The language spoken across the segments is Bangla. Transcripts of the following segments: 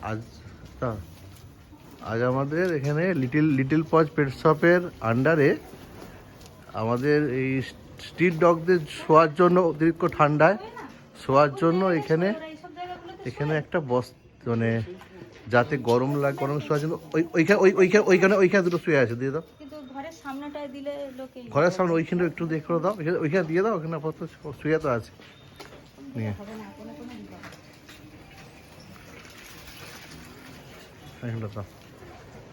আজ আজ আমাদের এখানে লিটিল পজ পেট শপের আন্ডারে আমাদের এই স্ট্রিট ডগদের শোয়ার জন্য অতিরিক্ত ঠান্ডায় শোয়ার জন্য এখানে একটা মানে যাতে গরম শোয়ার জন্য ওইখানে দুটো শুয়ে আছে, দিয়ে দাও। ঘরের সামনে ওইখানে একটু দিয়ে করে দাও, ওইখানে দিয়ে দাও, ওখানে আপাতত শুয়ে তো আছে নিয়ে।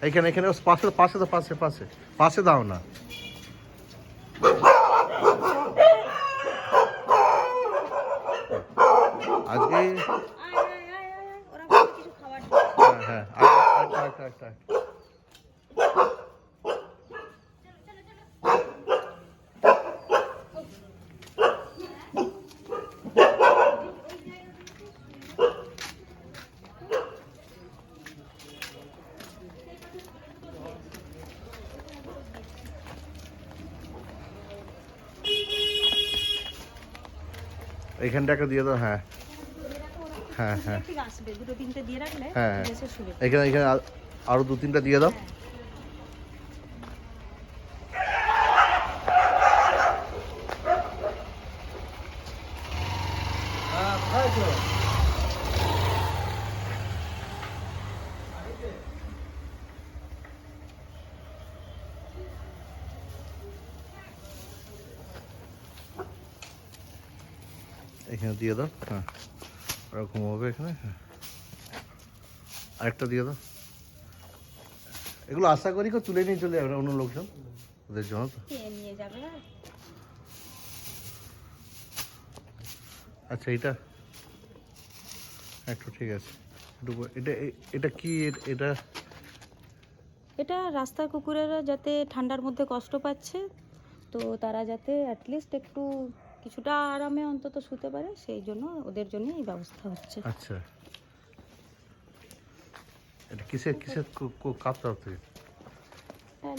এইখানে পাশে দাও না। আজকে হ্যাঁ একটা এইখানটা একটা দিয়ে দাও। হ্যাঁ হ্যাঁ হ্যাঁ হ্যাঁ এখানে আরো 2-3টা দিয়ে দাও। এখানে দিয়ে দাও। হ্যাঁ ওরা ঘুমাবে এখানে। হ্যাঁ আরেকটা দিয়ে দাও। এগুলো আশা করি কেউ তুলে নিয়ে চলে যাবে না, অন্য লোকজন ওদের জন্য তো নিয়ে যাবে। আচ্ছা এটা একটু ঠিক আছে। এটা কি এটা রাস্তার কুকুরেরা যাতে ঠান্ডার মধ্যে কষ্ট পাচ্ছে, তো তারা যাতে অ্যাটলিস্ট একটু কিছুটা আরামে অন্তত শুতে পারে, সেই জন্য ওদের জন্য এই ব্যবস্থা হচ্ছে। আচ্ছা এটা কিসের কাপ তরফ থেকে?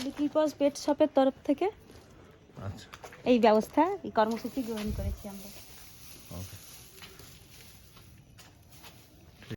লিটল পজ পেট শপের তরফ থেকে আচ্ছা এই ব্যবস্থা, এই কর্মসূচি গ্রহণ করেছি আমরা। ওকে।